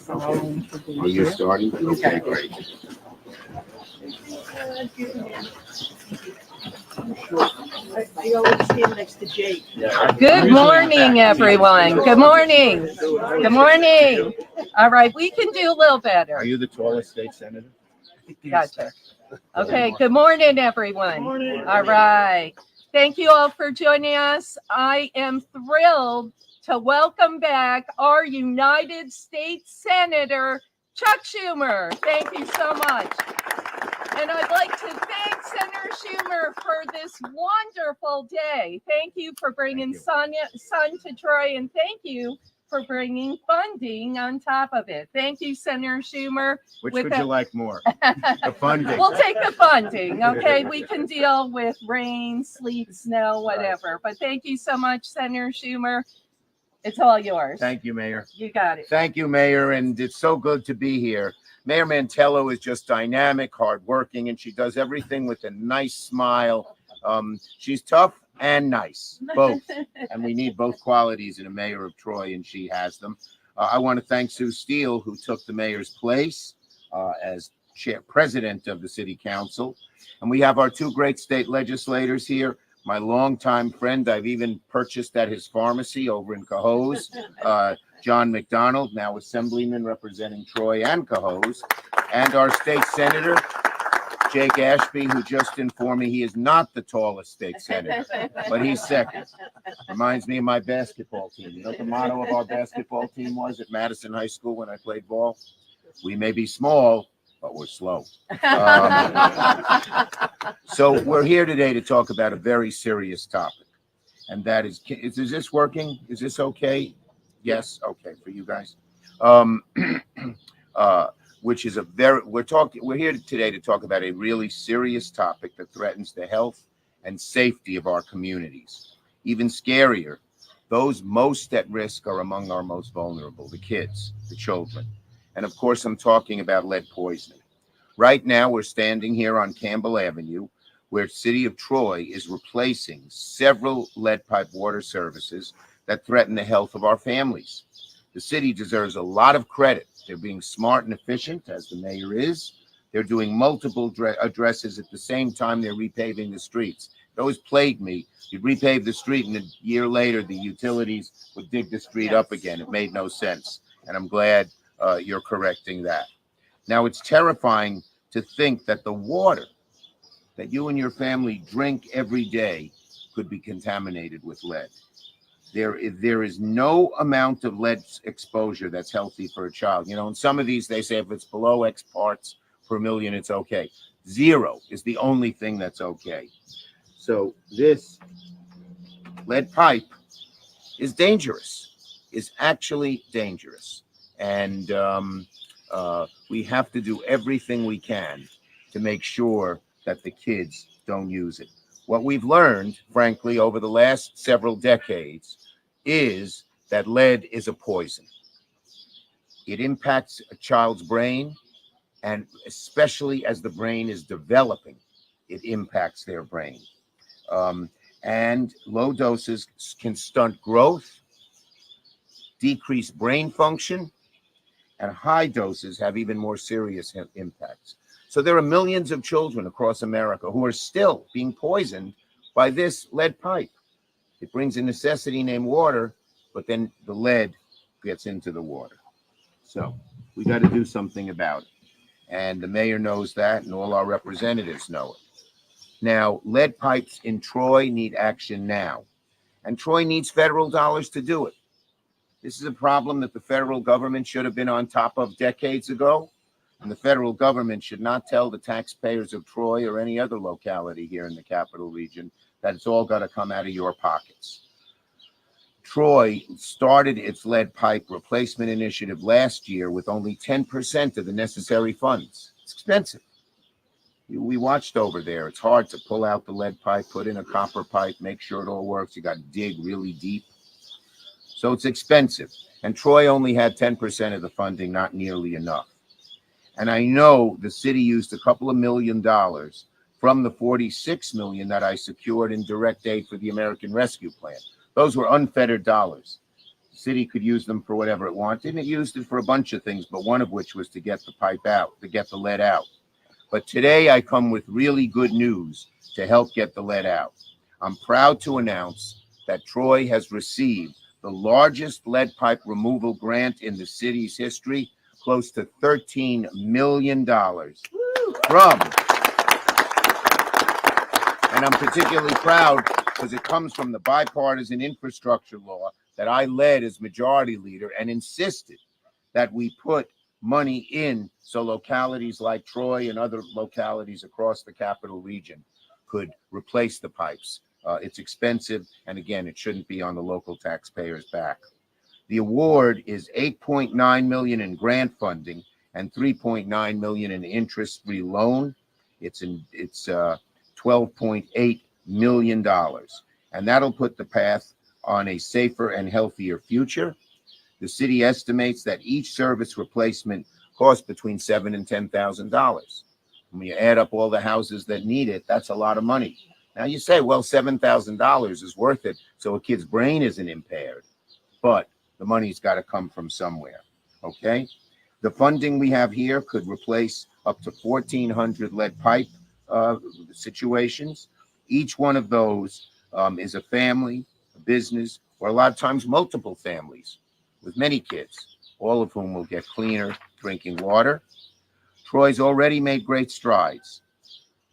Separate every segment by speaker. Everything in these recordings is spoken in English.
Speaker 1: Are you starting? Okay, great.
Speaker 2: I always stand next to Jake.
Speaker 3: Good morning, everyone. Good morning. Good morning. All right, we can do a little better.
Speaker 1: Are you the tallest state senator?
Speaker 3: Gotcha. Okay, good morning, everyone. All right. Thank you all for joining us. I am thrilled to welcome back our United States Senator, Chuck Schumer. Thank you so much. And I'd like to thank Senator Schumer for this wonderful day. Thank you for bringing sun to Troy, and thank you for bringing funding on top of it. Thank you, Senator Schumer.
Speaker 1: Which would you like more? The funding.
Speaker 3: We'll take the funding, okay? We can deal with rain, sleet, snow, whatever. But thank you so much, Senator Schumer. It's all yours.
Speaker 1: Thank you, Mayor.
Speaker 3: You got it.
Speaker 1: Thank you, Mayor, and it's so good to be here. Mayor Mantello is just dynamic, hardworking, and she does everything with a nice smile. She's tough and nice, both, and we need both qualities in a mayor of Troy, and she has them. I want to thank Sue Steele, who took the mayor's place as president of the city council, and we have our two great state legislators here. My longtime friend, I've even purchased at his pharmacy over in Cohoes, John McDonald, now assemblyman representing Troy and Cohoes, and our state senator, Jake Ashby, who just informed me he is not the tallest state senator, but he's second. Reminds me of my basketball team. You know what the motto of our basketball team was at Madison High School when I played ball? We may be small, but we're slow. So we're here today to talk about a very serious topic, and that is this working? Is this okay? Yes, okay for you guys. Which is we're here today to talk about a really serious topic that threatens the health and safety of our communities. Even scarier, those most at risk are among our most vulnerable, the kids, the children. And of course, I'm talking about lead poisoning. Right now, we're standing here on Campbell Avenue, where City of Troy is replacing several lead pipe water services that threaten the health of our families. The city deserves a lot of credit. They're being smart and efficient, as the mayor is. They're doing multiple addresses at the same time they're repaving the streets. It always plagued me. You'd repave the street, and a year later, the utilities would dig the street up again. It made no sense. And I'm glad you're correcting that. Now, it's terrifying to think that the water that you and your family drink every day could be contaminated with lead. There is no amount of lead exposure that's healthy for a child. You know, in some of these, they say if it's below X parts per million, it's okay. 0 is the only thing that's okay. So this lead pipe is dangerous, is actually dangerous. And we have to do everything we can to make sure that the kids don't use it. What we've learned, frankly, over the last several decades is that lead is a poison. It impacts a child's brain, and especially as the brain is developing, it impacts their brain. And low doses can stunt growth, decrease brain function, and high doses have even more serious impacts. So there are millions of children across America who are still being poisoned by this lead pipe. It brings a necessity named water, but then the lead gets into the water. So we got to do something about it. And the mayor knows that, and all our representatives know it. Now, lead pipes in Troy need action now. And Troy needs federal dollars to do it. This is a problem that the federal government should have been on top of decades ago. And the federal government should not tell the taxpayers of Troy or any other locality here in the capital region that it's all got to come out of your pockets. Troy started its lead pipe replacement initiative last year with only 10% of the necessary funds. It's expensive. We watched over there. It's hard to pull out the lead pipe, put in a copper pipe, make sure it all works. You got to dig really deep. So it's expensive. And Troy only had 10% of the funding, not nearly enough. And I know the city used a couple of $1 million from the $46 million that I secured in direct aid for the American Rescue Plan. Those were unfettered dollars. city could use them for whatever it wanted, and it used it for a bunch of things, but one of which was to get the pipe out, to get the lead out. But today I come with really good news to help get the lead out. I'm proud to announce that Troy has received the largest lead pipe removal grant in the city's history, close to $13 million from, and I'm particularly proud because it comes from the bipartisan infrastructure law that I led as majority leader and insisted that we put money in so localities like Troy and other localities across the capital region could replace the pipes. It's expensive, and again, it shouldn't be on the local taxpayers' back. The award is $8.9 million in grant funding and $3.9 million in interest-free loan. It's $12.8 million, and that'll put the path on a safer and healthier future. The city estimates that each service replacement costs between $7,000 and $10,000. When you add up all the houses that need it, that's a lot of money. Now you say, well, $7,000 is worth it, so a kid's brain isn't impaired, but the money's got to come from somewhere, okay? The funding we have here could replace up to 1,400 lead pipe situations. Each one of those is a family, a business, or a lot of times multiple families with many kids, all of whom will get cleaner drinking water. Troy's already made great strides.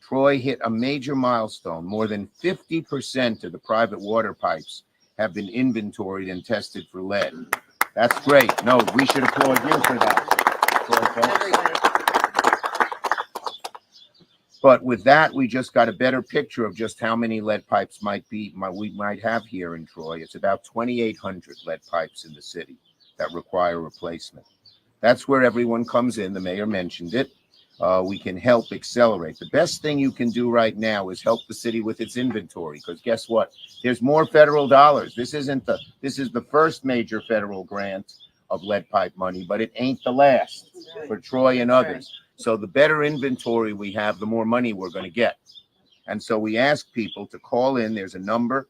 Speaker 1: Troy hit a major milestone. More than 50% of the private water pipes have been inventoried and tested for lead. That's great. No, we should applaud you for that, Troy folks. But with that, we just got a better picture of just how many lead pipes we might have here in Troy. It's about 2,800 lead pipes in the city that require replacement. That's where everyone comes in. The mayor mentioned it. We can help accelerate. The best thing you can do right now is help the city with its inventory, because guess what? There's more federal dollars. This is the first major federal grant of lead pipe money, but it ain't the last for Troy and others. So the better inventory we have, the more money we're going to get. And so we ask people to call in. There's a number,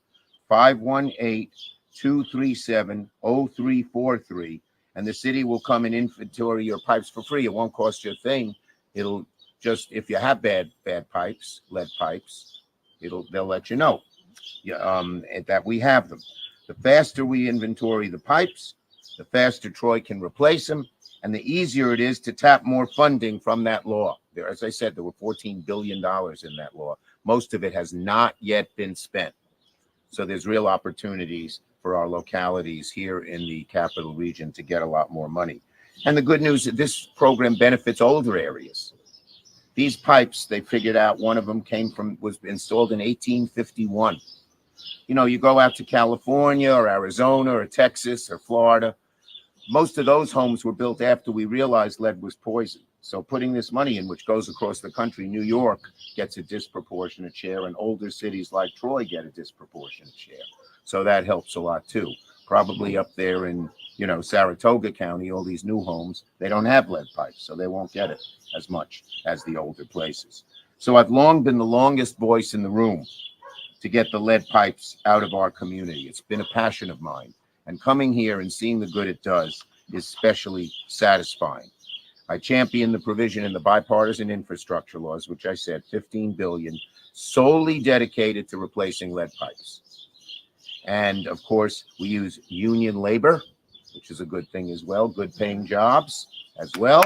Speaker 1: 518-237-0343, and the city will come and inventory your pipes for free. It won't cost you a thing. It'll just, if you have bad pipes, lead pipes, they'll let you know that we have them. The faster we inventory the pipes, the faster Troy can replace them, and the easier it is to tap more funding from that law. There, as I said, there were $14 billion in that law. Most of it has not yet been spent. So there's real opportunities for our localities here in the capital region to get a lot more money. And the good news is this program benefits older areas. These pipes, they figured out one of them was installed in 1851. You know, you go out to California or Arizona or Texas or Florida, most of those homes were built after we realized lead was poison. So putting this money in, which goes across the country, New York gets a disproportionate share, and older cities like Troy get a disproportionate share. So that helps a lot too. Probably up there in, Saratoga County, all these new homes, they don't have lead pipes, so they won't get it as much as the older places. So I've long been the longest voice in the room to get the lead pipes out of our community. It's been a passion of mine, and coming here and seeing the good it does is especially satisfying. I champion the provision in the bipartisan infrastructure laws, which I said $15 billion, solely dedicated to replacing lead pipes. And of course, we use union labor, which is a good thing as well, good paying jobs as well.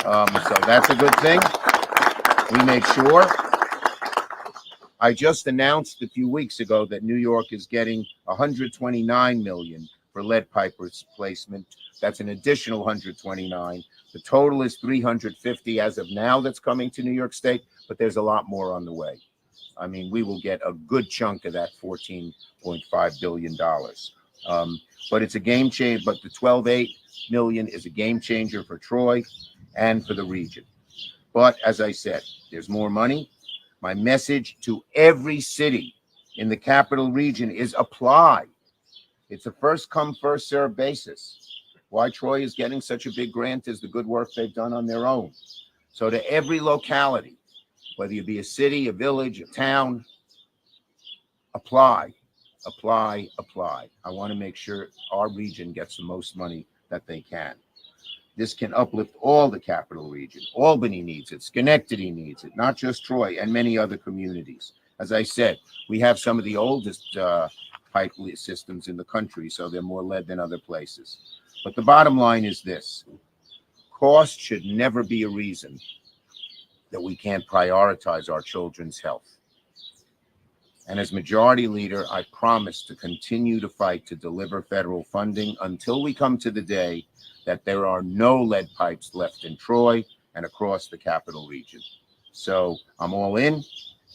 Speaker 1: So that's a good thing. We make sure. I just announced a few weeks ago that New York is getting $129 million for lead pipe replacement. That's an additional 129. The total is 350 as of now that's coming to New York State, but there's a lot more on the way. I mean, we will get a good chunk of that $14.5 billion. But it's a game changer. But the 12.8 million is a game changer for Troy and for the region. But as I said, there's more money. My message to every city in the capital region is apply. It's a first come, first served basis. Why Troy is getting such a big grant is the good work they've done on their own. So to every locality, whether you be a city, a village, a town, apply. apply. I want to make sure our region gets the most money that they can. This can uplift all the capital region. Albany needs it. Schenectady needs it, not just Troy, and many other communities. As I said, we have some of the oldest pipe systems in the country, so they're more lead than other places. But the bottom line is this: cost should never be a reason that we can't prioritize our children's health. And as majority leader, I promise to continue to fight to deliver federal funding until we come to the day that there are no lead pipes left in Troy and across the capital region. So I'm all in,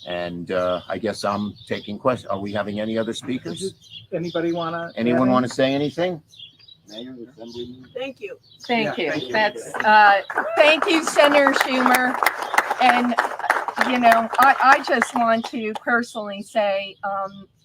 Speaker 1: and I guess I'm taking questions. Are we having any other speakers?
Speaker 4: Anybody want to?
Speaker 1: Anyone want to say anything?
Speaker 2: Thank you.
Speaker 3: Thank you.
Speaker 4: Thank you.
Speaker 3: That's thank you, Senator Schumer. And I just want to personally say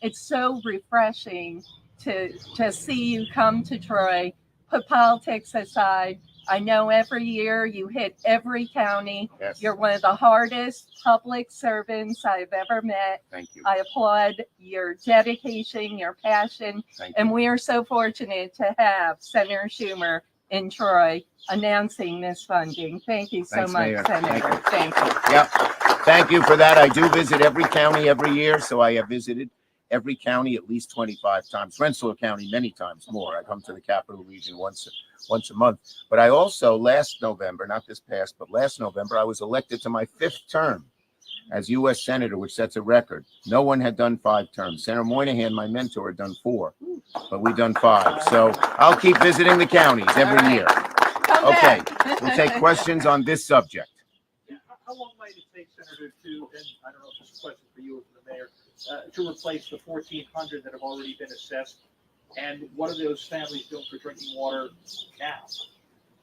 Speaker 3: it's so refreshing to see you come to Troy, put politics aside. I know every year you hit every county.
Speaker 1: Yes.
Speaker 3: You're one of the hardest public servants I've ever met.
Speaker 1: Thank you.
Speaker 3: I applaud your dedication, your passion,
Speaker 1: Thank you.
Speaker 3: and we are so fortunate to have Senator Schumer in Troy announcing this funding. Thank you so
Speaker 1: Thanks,
Speaker 3: much,
Speaker 1: Mayor.
Speaker 3: Senator.
Speaker 1: Thank
Speaker 3: Thank you.
Speaker 1: Yeah, thank you for that. I do visit every county every year, so I have visited every county at least 25 times. Rensselaer County many times more. I come to the capital region once a month. But I also, last November, not this past, but last November, I was elected to my 5th term as U.S. Senator, which sets a record. No one had done 5 terms. Senator Moynihan, my mentor, had done 4, but we've done 5. So I'll keep visiting the counties every year.
Speaker 3: Come
Speaker 1: Okay,
Speaker 3: back.
Speaker 1: we'll take questions on this subject.
Speaker 4: How long might it take, Senator, and I don't know if this is a question for you or for the mayor, to replace the 1,400 that have already been assessed? And what are those families doing for drinking water now?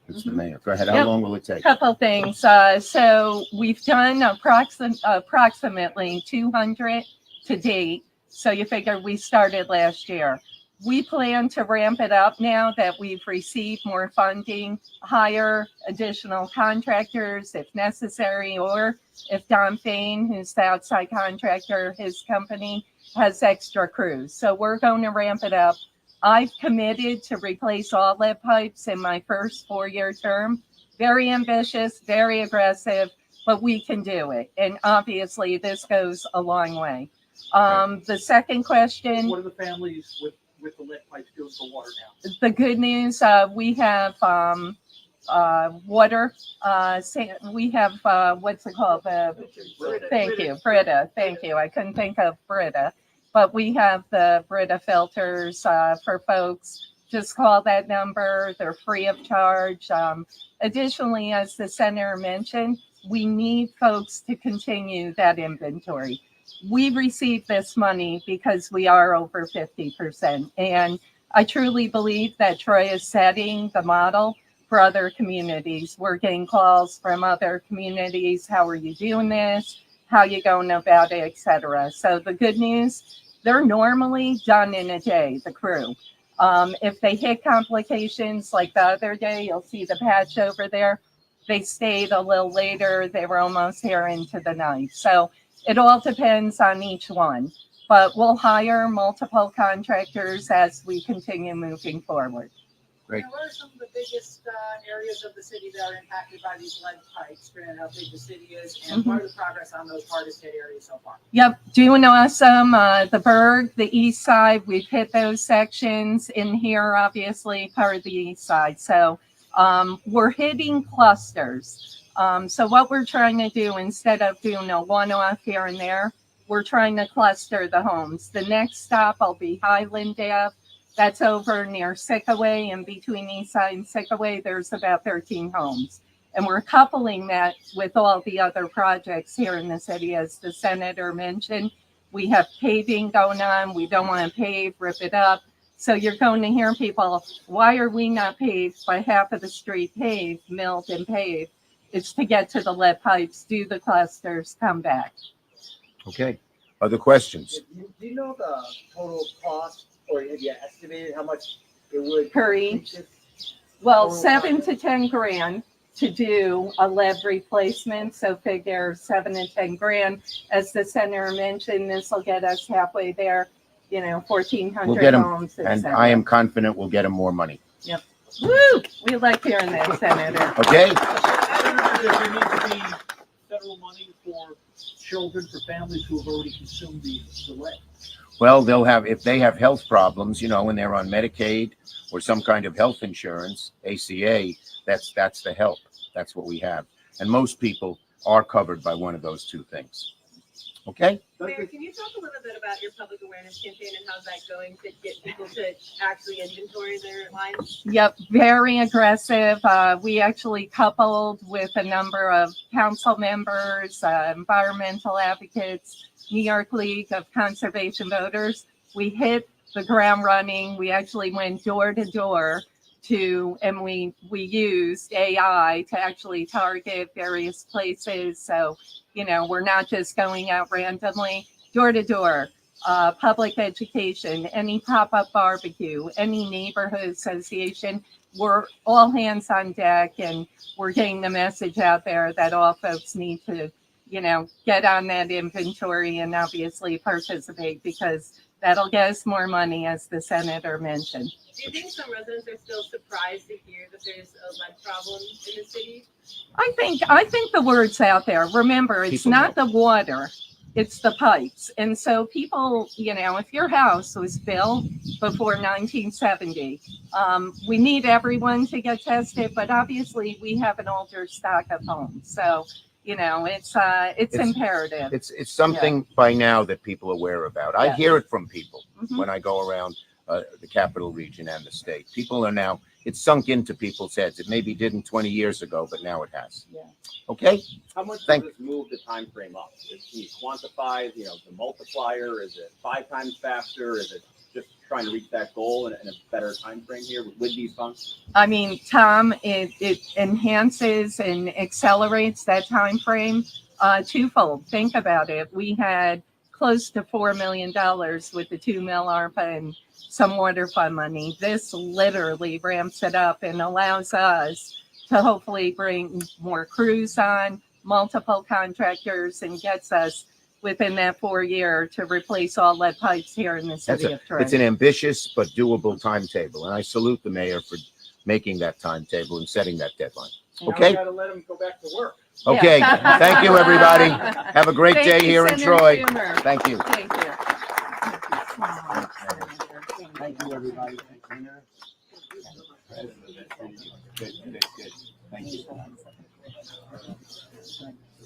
Speaker 1: It's the mayor. Go ahead. How
Speaker 3: Yep.
Speaker 1: long will it take?
Speaker 3: Couple things. So we've done approximately 200 to date. So you figure we started last year. We plan to ramp it up now that we've received more funding, hire additional contractors if necessary, or if Don Fain, who's the outside contractor, his company, has extra crews. So we're going to ramp it up. I've committed to replace all lead pipes in my first 4-year term. Very ambitious, very aggressive, but we can do it. And obviously, this goes a long way. The second question.
Speaker 4: What are the families with the lead pipes doing for water now?
Speaker 3: The good news, we have water. We have what's it called? Thank you, Brita. Thank you. I couldn't think of Brita, but we have the Brita filters for folks. Just call that number. They're free of charge. Additionally, as the senator mentioned, we need folks to continue that inventory. We received this money because we are over 50%. And I truly believe that Troy is setting the model for other communities. We're getting calls from other communities. How are you doing this? How you going about it, et cetera. So the good news, they're normally done in a day, the crew. If they hit complications like the other day, you'll see the patch over there. They stayed a little later. They were almost here into the night. So it all depends on each one, but we'll hire multiple contractors as we continue moving forward.
Speaker 1: Great.
Speaker 2: Now, what are some of the biggest areas of the city that are impacted by these lead pipes, granted how big the city is, and what are the progress on those hardest hit areas so far?
Speaker 3: Yep, doing awesome. The Berg, the east side, we've hit those sections. In here, obviously, part of the east side. So we're hitting clusters. So what we're trying to do, instead of doing a one-off here and there, we're trying to cluster the homes. The next stop will be Highland Ave. That's over near Sickaway, and between Eastside and Sickaway, there's about 13 homes. And we're coupling that with all the other projects here in the city. As the senator mentioned, we have paving going on. We don't want to pave, rip it up. So you're going to hear people, why are we not paved by half of the street paved, milled and paved? It's to get to the lead pipes, do the clusters, come back.
Speaker 1: Okay. Other questions?
Speaker 5: Do you know the total cost, or have you estimated how much it would
Speaker 3: Per each? Well, 7 to 10 grand to do a lead replacement. So figure 7 to 10 grand. As the senator mentioned, this will get us halfway there. you know,
Speaker 1: We'll
Speaker 3: 1,400
Speaker 1: get 'em,
Speaker 3: homes. et
Speaker 1: And
Speaker 3: cetera.
Speaker 1: I am confident we'll get them more money.
Speaker 3: Woo! We like hearing that, Senator.
Speaker 1: Okay?
Speaker 4: Does there need to be federal money for children, for families who have already consumed the lead?
Speaker 1: Well, they'll have, if they have health problems, you know, when they're on Medicaid or some kind of health insurance, ACA, that's the help. That's what we have. And most people are covered by one of those two things. Okay?
Speaker 6: Mayor, can you talk a little bit about your public awareness campaign and how's that going to get people to actually inventory their lines?
Speaker 3: Yep, very aggressive. We actually coupled with a number of council members, environmental advocates, New York League of Conservation Voters. We hit the ground running. We actually went door to door and we used AI to actually target various places. So, you know, we're not just going out randomly, door to door. Public education, any pop-up barbecue, any neighborhood association, we're all hands on deck, and we're getting the message out there that all folks need to, you know, get on that inventory and obviously participate, because that'll get us more money, as the senator mentioned.
Speaker 6: Do you think some residents are still surprised to hear that there's a lead problem in the city?
Speaker 3: I think the word's out there. Remember, it's
Speaker 1: People
Speaker 3: not
Speaker 1: know.
Speaker 3: the water, it's the pipes. And so people, you know, if your house was built before 1970, we need everyone to get tested, but obviously we have an older stock of homes. So, you know, it's imperative.
Speaker 1: It's something by now that people are aware about. I
Speaker 3: Yeah.
Speaker 1: hear it from people
Speaker 3: Mhm.
Speaker 1: when I go around the capital region and the state. People are now, it's sunk into people's heads. It maybe didn't 20 years ago, but now it has.
Speaker 3: Yeah.
Speaker 1: Okay?
Speaker 7: How much
Speaker 1: Thank-
Speaker 7: does this move the time frame up? Can you quantify, you know, the multiplier? Is it 5 times faster? Is it just trying to reach that goal in a better time frame here with these funds?
Speaker 3: I mean, Tom, it enhances and accelerates that time frame twofold. Think about it. We had close to $4 million with the 2 mil ARPA and some water fund money. This literally ramps it up and allows us to hopefully bring more crews on, multiple contractors, and gets us within that 4 year to replace all lead pipes here in the city of
Speaker 1: It's an
Speaker 3: Trenton.
Speaker 1: ambitious but doable timetable. And I salute the mayor for making that timetable and setting that deadline.
Speaker 5: Now we
Speaker 1: Okay?
Speaker 5: gotta let them go back to work.
Speaker 1: Okay.
Speaker 3: Yeah.
Speaker 1: Thank you, everybody. Have a great
Speaker 3: Thank
Speaker 1: day
Speaker 3: you,
Speaker 1: here in
Speaker 3: Senator
Speaker 1: Troy.
Speaker 3: Schumer.
Speaker 1: Thank you.
Speaker 3: Thank you.
Speaker 5: Thank you, everybody.
Speaker 1: Good. Thank you.